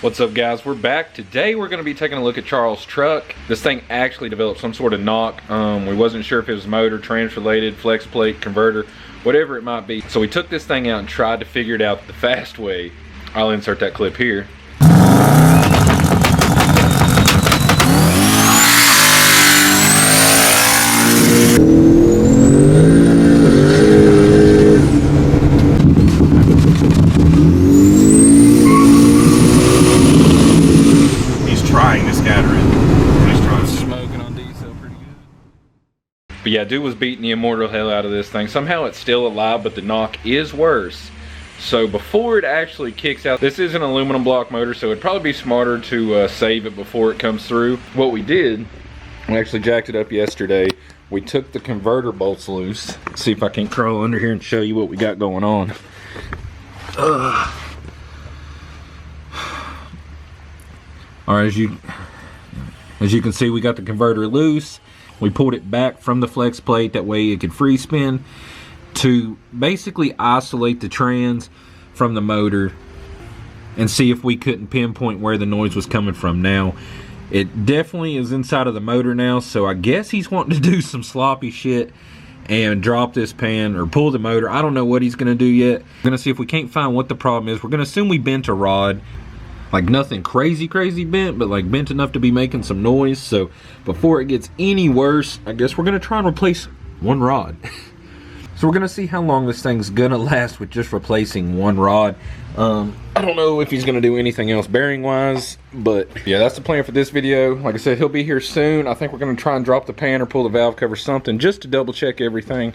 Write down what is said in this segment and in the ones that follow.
What's up, guys? We're back. Today we're going to be taking a look at Charles' truck. This thing actually developed some sort of knock. We wasn't sure if it was motor, trans related, flex plate, converter, whatever it might be. So we took this thing out and tried to figure it out the fast way. I'll insert that clip here. But yeah, dude was beating the immortal hell out of this thing. Somehow it's still alive, but the knock is worse. So before it actually kicks out, this is an aluminum block motor, so it'd probably be smarter to save it before it comes through. What we did, we actually jacked it up yesterday. We took the converter bolts loose. Let's see if I can crawl under here and show you what we got going on. All right, as you can see, we got the converter loose. We pulled it back from the flex plate, that way it could free spin, to basically isolate the trans from the motor and see if we couldn't pinpoint where the noise was coming from. Now, it definitely is inside of the motor now, so I guess he's wanting to do some sloppy shit and drop this pan or pull the motor. I don't know what he's going to do yet. We're going to see if we can't find what the problem is. We're going to assume we bent a rod. Like nothing crazy bent, but like bent enough to be making some noise. So before it gets any worse, I guess we're gonna try and replace one rod. So we're gonna see how long this thing's gonna last with just replacing one rod. I don't know if he's gonna do anything else bearing wise, but yeah, that's the plan for this video. Like I said, he'll be here soon. I think we're gonna try and drop the pan or pull the valve cover, something, just to double check everything.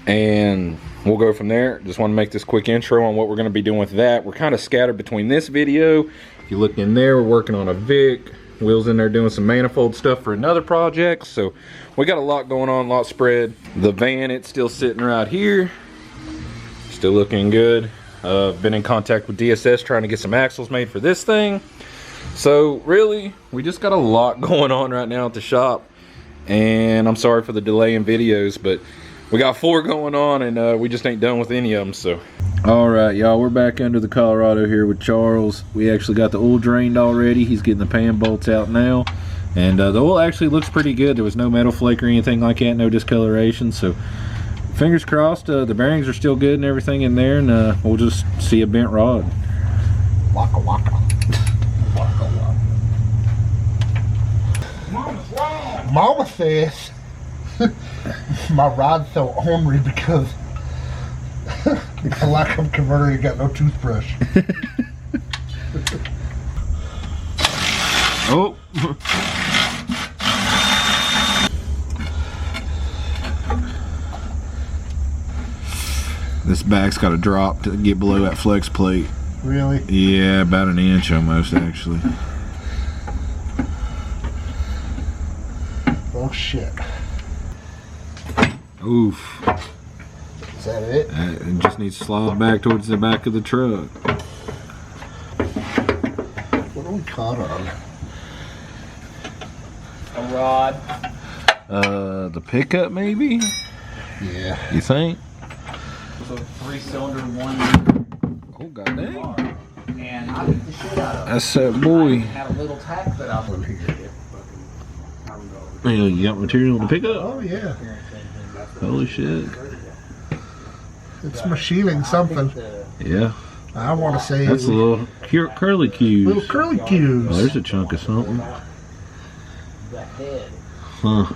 And we'll go from there. Just want to make this quick intro on what we're going to be doing with that. We're kind of scattered between this video. If you look in there, we're working on a Vic. Will's in there doing some manifold stuff for another project. So we got a lot going on, a lot spread. The van, it's still sitting right here. Still looking good. Been in contact with DSS trying to get some axles made for this thing. So really, we just got a lot going on right now at the shop. And I'm sorry for the delay in videos, but we got 4 going on, and we just ain't done with any of them. So all right, y'all, we're back under the Colorado here with Charles. We actually got the oil drained already. He's getting the pan bolts out now, and the oil actually looks pretty good. There was no metal flake or anything like that, no discoloration. So fingers crossed, the bearings are still good and everything in there, and we'll just see a bent rod. Waka waka. Waka waka. Mama says my rod's so ornery because the lack of converter, you got no toothbrush. Oh. This back's got to drop to get below that flex plate. Really? Yeah, about an inch almost, actually. Oh shit. Oof. Is that it? It just needs to slide back towards the back of the truck. What are we caught on? A rod. The pickup maybe? Yeah. You think? It was a 3-cylinder 1 Oh, goddamn. and I beat the shit out of it. That's that boy. I had a little tack that I was here. You got material to pick up? Oh yeah. Holy shit. It's machining something. Yeah. I want to say That's a little curly cues. little curly cues. Oh, there's a chunk of something. The head. Huh.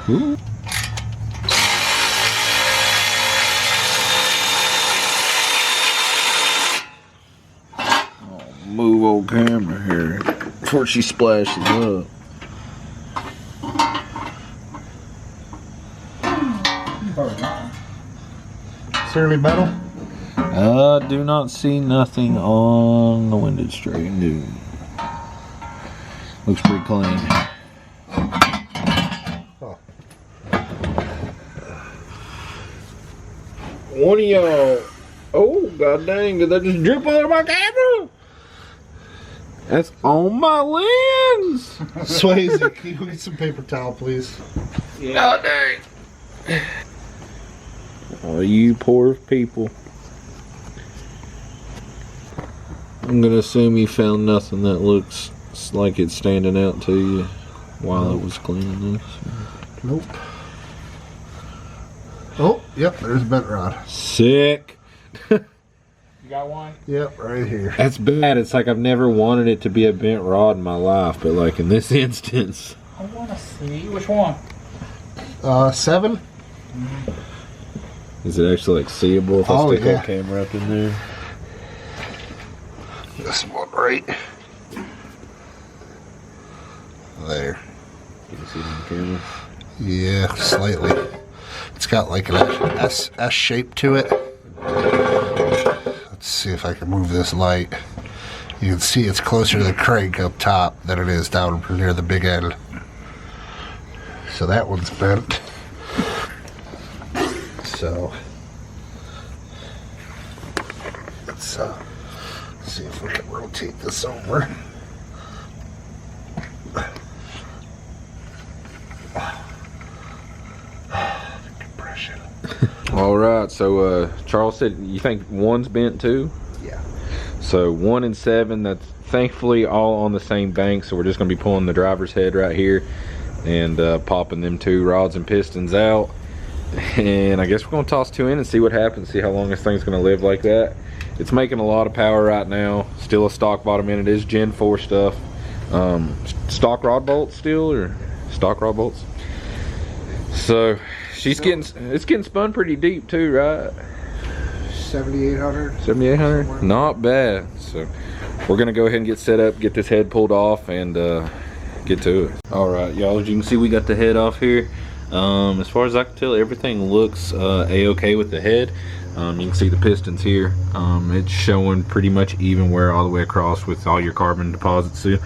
Ooh. Oh, move old camera here before she splashes up. Surly metal. I do not see nothing on the windage tray, dude. Looks pretty clean. Oh. One of y'all. Oh, god dang, did that just drip all over my camera? That's on my lens. Swayze, can you get some paper towel, please? Yeah. God dang. Oh, you poor people. I'm gonna assume you found nothing that looks like it's standing out to you while it was cleaning this. Nope. Oh, yep, there's a bent rod. Sick. You got one? Yep, right here. That's bad. It's like I've never wanted it to be a bent rod in my life, but like in this instance. I want to see. Which one? 7. Is it actually like seeable if I Oh, stick yeah. that camera up in there? This one right there. You can see it on the camera. Yeah, slightly. It's got like an S shape to it. Let's see if I can move this light. You can see it's closer to the crank up top than it is down near the big end. So that one's bent. So let's see if we can rotate this over. Compression. All right, so Charles said you think one's bent too? Yeah. So 1 and 7, that's thankfully all on the same bank, so we're just going to be pulling the driver's head right here and popping them 2 rods and pistons out. And I guess we're going to toss 2 in and see what happens, see how long this thing's going to live like that. It's making a lot of power right now. Still a stock bottom end. It is Gen 4 stuff. Stock rod bolts still, or stock rod bolts? So it's getting spun pretty deep too, right? 7,800. 7,800, not bad. So we're gonna go ahead and get set up, get this head pulled off, and get to it. All right, y'all, as you can see, we got the head off here. As far as I can tell, everything looks a-okay with the head. You can see the pistons here. It's showing pretty much even wear all the way across with all your carbon deposits too.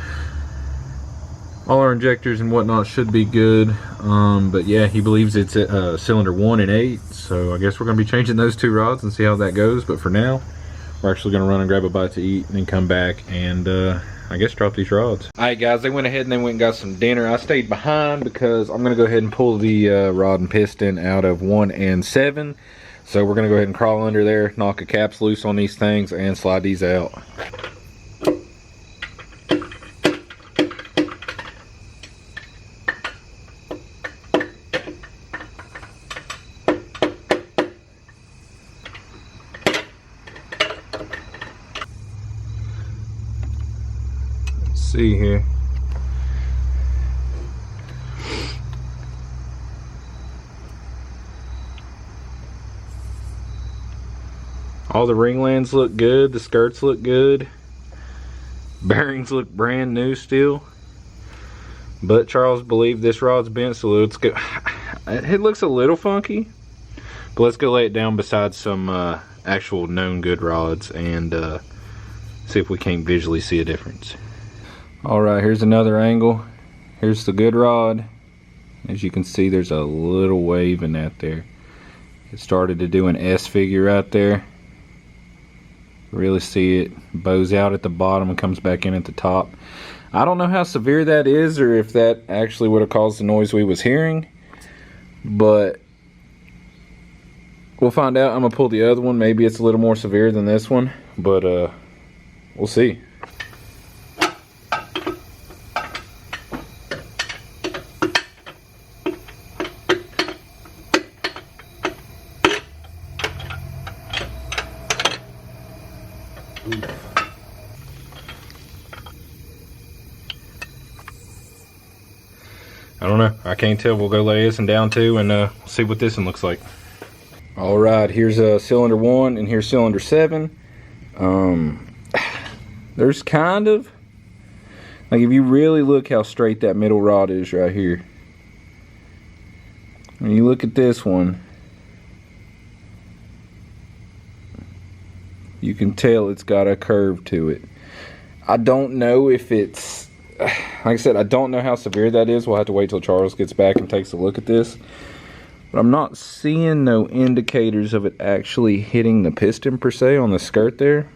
All our injectors and whatnot should be good. But yeah, he believes it's at cylinder 1 and 8. So I guess we're going to be changing those 2 rods and see how that goes. But for now, we're actually going to run and grab a bite to eat and then come back and I guess drop these rods. Alright guys, they went ahead and they went and got some dinner. I stayed behind because I'm going to go ahead and pull the rod and piston out of 1 and 7. So we're going to go ahead and crawl under there, knock the caps loose on these things, and slide these out. Let's see here. All the ringlands look good, the skirts look good, bearings look brand new still. But Charles believed this rod's bent, so let's go. It looks a little funky, but let's go lay it down beside some actual known good rods and see if we can't visually see a difference. All right, here's another angle. Here's the good rod. As you can see, there's a little wave in that there. It started to do an S figure right there. Really see it bows out at the bottom and comes back in at the top. I don't know how severe that is or if that actually would have caused the noise we was hearing, but we'll find out. I'm gonna pull the other one. Maybe it's a little more severe than this one, but we'll see. I don't know. I can't tell. We'll go lay this one down too and see what this one looks like. All right, here's cylinder 1 and here's cylinder 7. There's kind of, like, if you really look how straight that middle rod is right here. When you look at this one, you can tell it's got a curve to it. I don't know if it's, like I said, I don't know how severe that is. We'll have to wait till Charles gets back and takes a look at this. But I'm not seeing no indicators of it actually hitting the piston per se on the skirt there.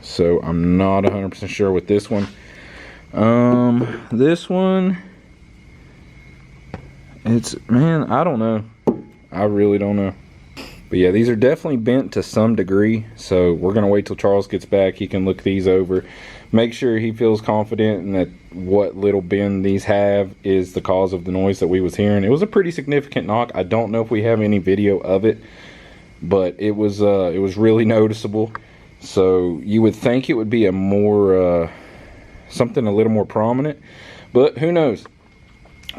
So I'm not 100% sure with this one. This one, it's, man, I don't know. I really don't know. But But yeah, these are definitely bent to some degree, so we're gonna wait till Charles gets back. He can look these over, make sure he feels confident in that what little bend these have is the cause of the noise that we was hearing. It was a pretty significant knock. I don't know if we have any video of it, but it was really noticeable. So you would think it would be a more something a little more prominent, but who knows.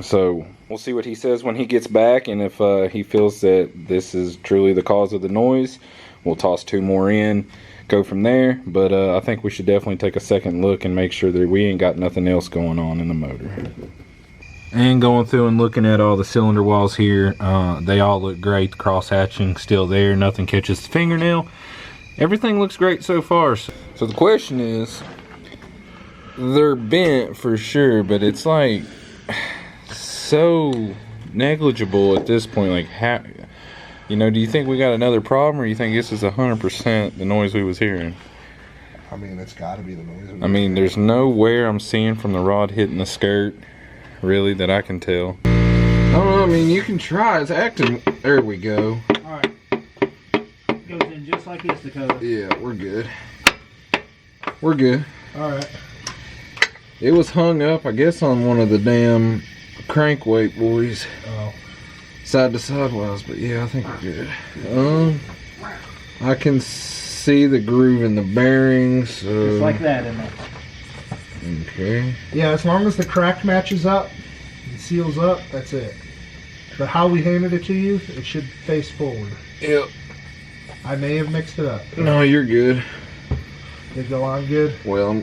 So we'll see what he says when he gets back, and if he feels that this is truly the cause of the noise, we'll toss 2 more in, go from there. But I think we should definitely take a second look and make sure that we ain't got nothing else going on in the motor. And going through and looking at all the cylinder walls here, they all look great. The cross hatching still there, nothing catches the fingernail. Everything looks great so far. So the question is, they're bent for sure, but it's like so negligible at this point. Like, how, you know, do you think we got another problem, or you think this is 100% the noise we was hearing? I mean, it's got to be the noise. I mean, there's no wear I'm seeing from the rod hitting the skirt, really, that I can tell. I don't know, I mean, you can try. It's acting. There we go. Alright. Goes in just like this, Dakota. Yeah, we're good. We're good. Alright. It was hung up, I guess, on one of the damn crankweight boys. Oh. Side to sidewise, but yeah, I think we're good. I can see the groove in the bearings. So. Just like that, isn't it? Okay. Yeah, as long as the crack matches up, it seals up, that's it. But how we handed it to you, it should face forward. Yep. I may have mixed it up. No, you're good. Did it go on good? Well,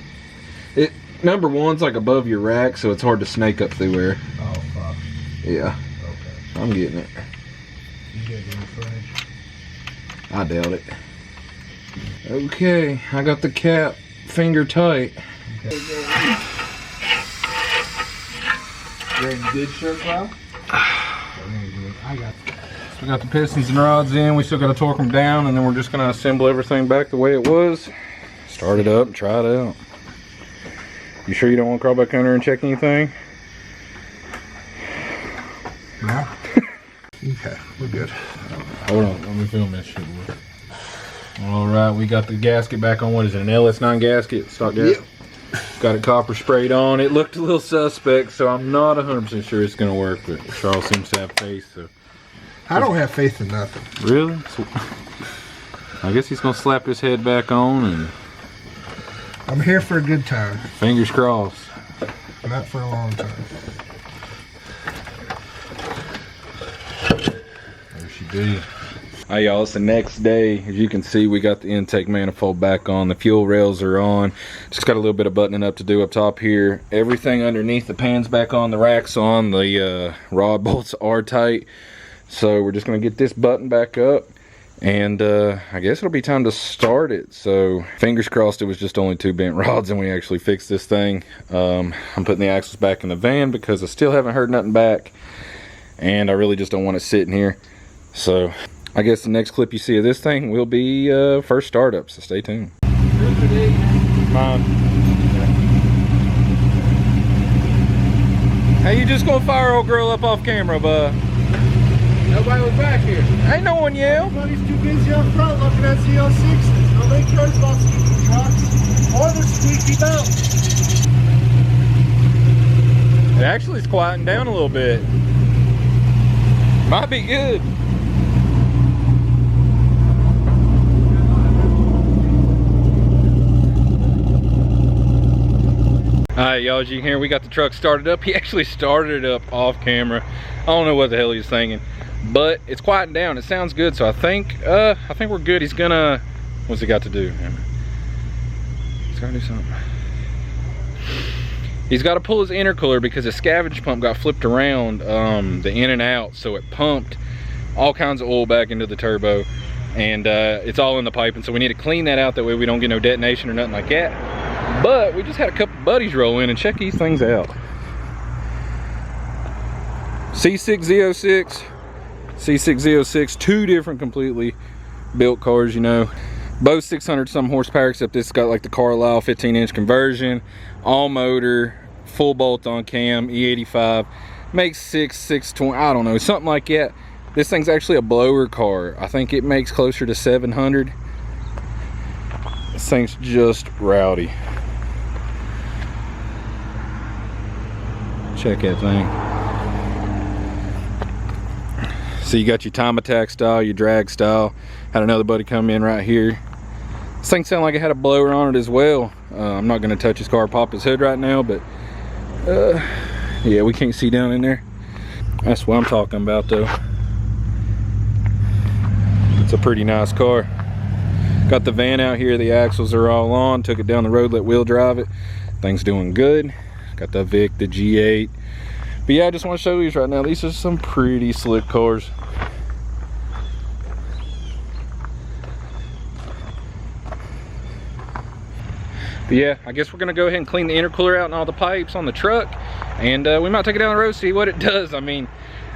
number one's like above your rack, so it's hard to snake up through there. Oh, fuck. Yeah. Okay. I'm getting it. You get it in the fridge. I doubt it. Okay, I got the cap finger tight. Okay. You're in good shirt, pal? I got We got the pistons and rods in. We still got to torque them down, and then we're just going to assemble everything back the way it was. Start it up and try it out. You sure you don't want to crawl back under and check anything? No. Okay, we're good. Hold on, let me film this shit. All right, we got the gasket back on. What is it, an LS9 gasket? Stock gasket? Yep. Got it copper sprayed on. It looked a little suspect, so I'm not 100% sure it's going to work, but Charles seems to have faith, so. I don't have faith in nothing. Really? So, I guess he's going to slap his head back on, and I'm here for a good time, fingers crossed. not for a long time. There she be. Hi y'all, it's the next day. As you can see, we got the intake manifold back on. The fuel rails are on. Just got a little bit of buttoning up to do up top here. Everything underneath the pan's back on. The rack's on. The rod bolts are tight. So we're just going to get this button back up. And I guess it'll be time to start it. So fingers crossed it was just only 2 bent rods and we actually fixed this thing. I'm putting the axles back in the van because I still haven't heard nothing back. And I really just don't want it sitting here. So I guess the next clip you see of this thing will be first startup, so stay tuned. Hey, you just gonna fire old girl up off camera, bud? Nobody was back here. Ain't no one yelled. Everybody's too busy up front looking at ZL60s. Nobody cares about squeaky trucks or the squeaky belts. It actually is quieting down a little bit. Might be good. Alright y'all, as you can hear, we got the truck started up. He actually started it up off camera. I don't know what the hell he was thinking, but it's quieting down. It sounds good, so I think we're good. He's gonna, what's he got to do? He's gotta do something. He's got to pull his intercooler because his scavenge pump got flipped around, the in and out, so it pumped all kinds of oil back into the turbo, and it's all in the pipe, and so we need to clean that out. That way we don't get no detonation or nothing like that. But we just had a couple buddies roll in and check these things out. C6Z06, C6Z06, 2 different completely built cars, you know. Both 600 some horsepower, except this got like the Carlisle 15-inch conversion, all motor, full bolt on cam, E85, makes 620, I don't know, something like that. This thing's actually a blower car. I think it makes closer to 700. This thing's just rowdy. Check that thing. So you got your time attack style, your drag style. Had another buddy come in right here. This thing sounded like it had a blower on it as well. I'm not gonna touch his car, pop his hood right now, but yeah, we can't see down in there. That's what I'm talking about though. It's a pretty nice car. Got the van out here, the axles are all on. Took it down the road, let wheel drive it. Thing's doing good. Got the Vic, the G8. But yeah, I just want to show these right now. These are some pretty slick cars. But yeah, I guess we're gonna go ahead and clean the intercooler out and all the pipes on the truck, and we might take it down the road, see what it does. I mean,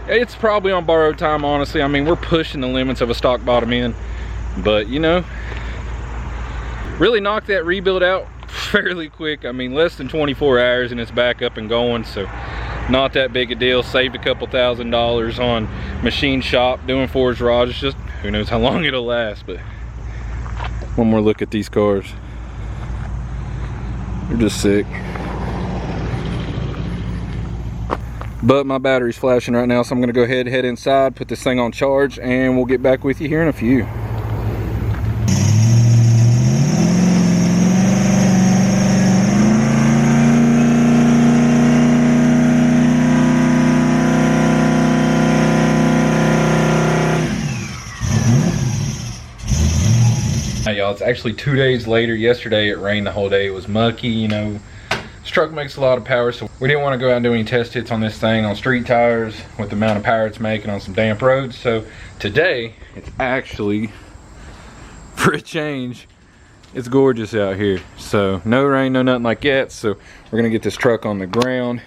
it's probably on borrowed time, honestly. I mean, we're pushing the limits of a stock bottom end, but you know, really knocked that rebuild out fairly quick. I mean, less than 24 hours and it's back up and going, so not that big a deal. Saved a couple $1,000s on machine shop doing forged rods. It's just, who knows how long it'll last. But one more look at these cars. They're just sick. But my battery's flashing right now, so I'm gonna go ahead, head inside, put this thing on charge, and we'll get back with you here in a few. Hey y'all, it's actually 2 days later. Yesterday it rained the whole day. It was mucky, you know. This truck makes a lot of power, so we didn't want to go out and do any test hits on this thing on street tires with the amount of power it's making on some damp roads. So today, it's actually, for a change, it's gorgeous out here. So no rain, no nothing like that. So we're gonna get this truck on the ground,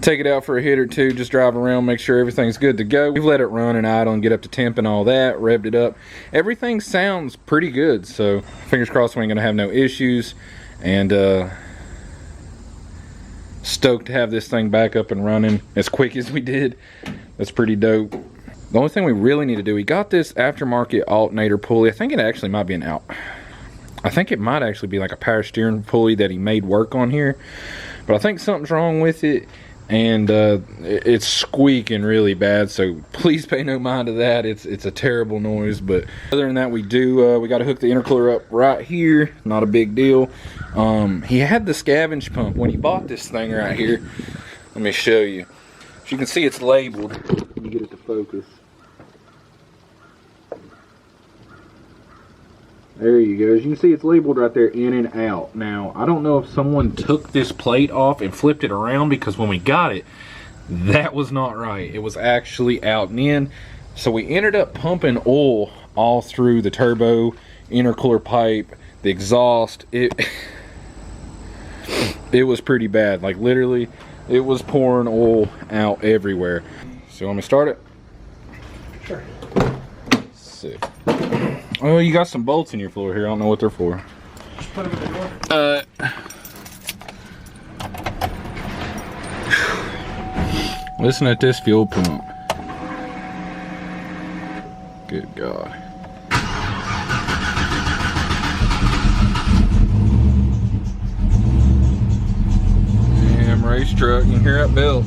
take it out for a hit or two, just drive around, make sure everything's good to go. We've let it run and idle and get up to temp and all that, revved it up. Everything sounds pretty good, so fingers crossed we ain't gonna have no issues. And stoked to have this thing back up and running as quick as we did. That's pretty dope. The only thing we really need to do, we got this aftermarket alternator pulley. I think it actually might be I think it might actually be like a power steering pulley that he made work on here, but I think something's wrong with it, and it's squeaking really bad, so please pay no mind to that. It's a terrible noise. But other than that, we got to hook the intercooler up right here. Not a big deal. He had the scavenge pump when he bought this thing right here. Let me show you. As you can see, it's labeled. Let me get it to focus. There you go. As you can see, it's labeled right there, in and out. Now, I don't know if someone took this plate off and flipped it around, because when we got it, that was not right. It was actually out and in. So we ended up pumping oil all through the turbo, intercooler pipe, the exhaust. It was pretty bad. Like literally, it was pouring oil out everywhere. So let me start it. Sure. Sick. Oh, you got some bolts in your floor here. I don't know what they're for. Just put them in the door. Listen at this fuel pump. Good God. Damn race truck. You can hear that belt.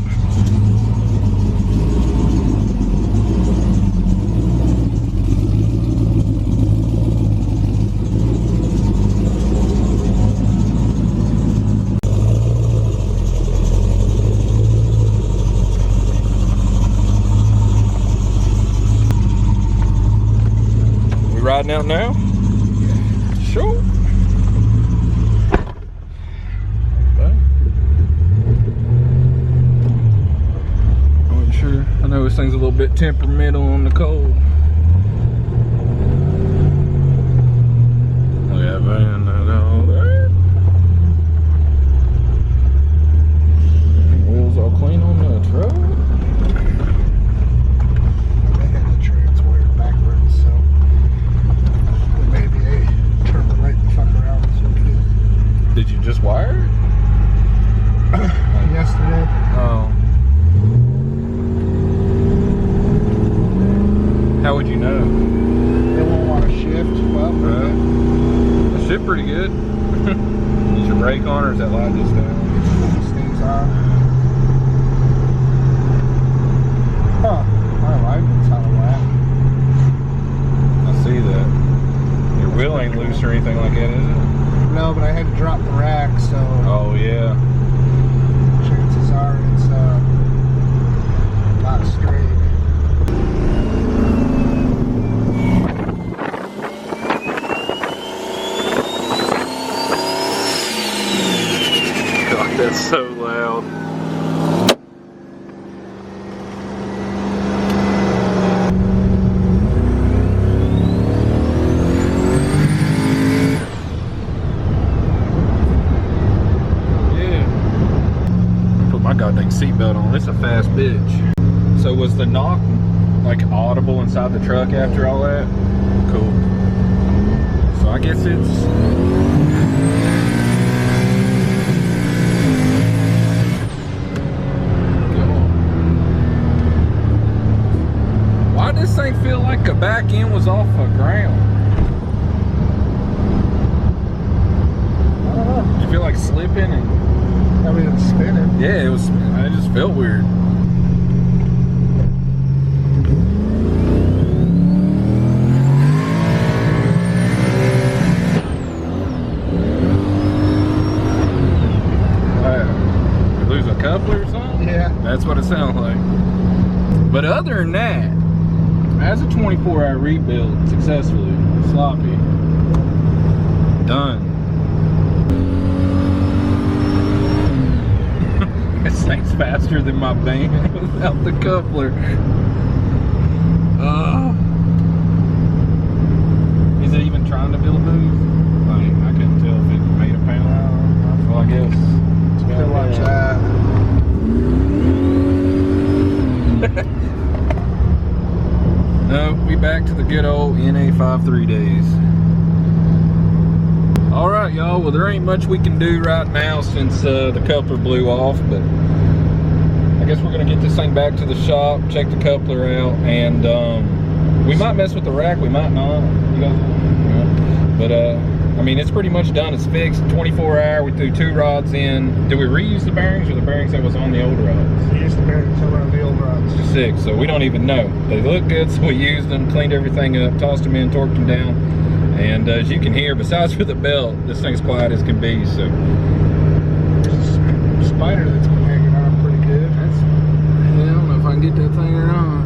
Riding out now? Sure. I wasn't sure. I know this thing's a little bit temperamental on the cold. Look at that van all there. Wheels all clean on the truck. Did you just wire it? Yesterday. Oh. How would you know? They won't want to shift. Well, It shift pretty good. Use your brake on, or is that light just down? it stays on. Huh. My alignment's out of whack. I see that. Your wheel ain't loose or anything like that, is it? No, but I had to drop the rack, so Oh yeah. chances are it's not straight. God, that's so loud. Goddamn seatbelt on. It's a fast bitch. So was the knock like audible inside the truck after all that? Cool. So I guess it's why does this thing feel like the back end was off the ground? I don't know. Did you feel like slipping and I mean, it's spinning. yeah, it was. It just felt weird. Lose a coupler or something? Yeah. That's what it sounds like. But other than that, as a 24-hour rebuild successfully, sloppy, done. This thing's faster than my van without the coupler. Is it even trying to build a move? Like, I couldn't tell if it made a pound. Well, I guess. Gotta watch that. No, we back to the good old NA53 days. Alright, y'all, well, there ain't much we can do right now since the coupler blew off, but I guess we're gonna get this thing back to the shop, check the coupler out, and we might mess with the rack, we might not. You guys, but I mean, it's pretty much done. It's fixed. 24-hour. We threw 2 rods in. Did we reuse the bearings or the bearings that was on the old rods? We used the bearings around the old rods. 6. So we don't even know. They look good, so we used them, cleaned everything up, tossed them in, torqued them down, and as you can hear, besides for the belt, this thing's quiet as can be. So There's a spider that's been hanging on pretty good. I don't know if I can get that thing or not.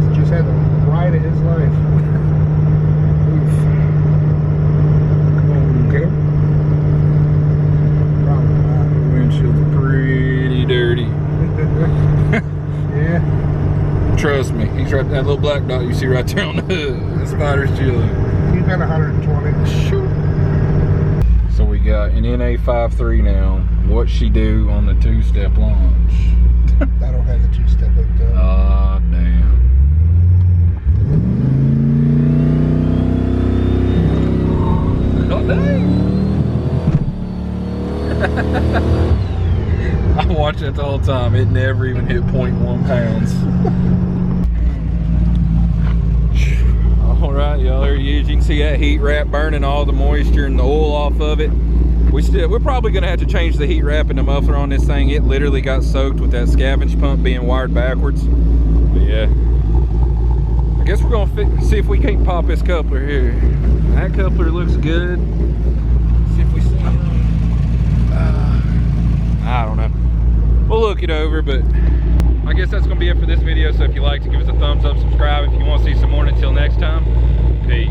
He's just had the ride of his life. Okay. The windshield's pretty dirty. Yeah. Trust me, he's right. That little black dot you see right there on the hood. The spider's chilling. He's got 120. Sure. So we got an NA53 now. What she do on the 2-step launch? I don't have the 2-step hooked up. Ah, damn. Oh, dang. I watch that the whole time. It never even hit 0.1 pounds. Alright, y'all, there you can see that heat wrap burning all the moisture and the oil off of it. We're probably going to have to change the heat wrap and the muffler on this thing. It literally got soaked with that scavenge pump being wired backwards. But yeah, I guess we're going to see if we can't pop this coupler here. That coupler looks good. See if we see I don't know. We'll look it over, but I guess that's going to be it for this video. So if you liked it, give us a thumbs up, subscribe if you want to see some more. And until next time, peace.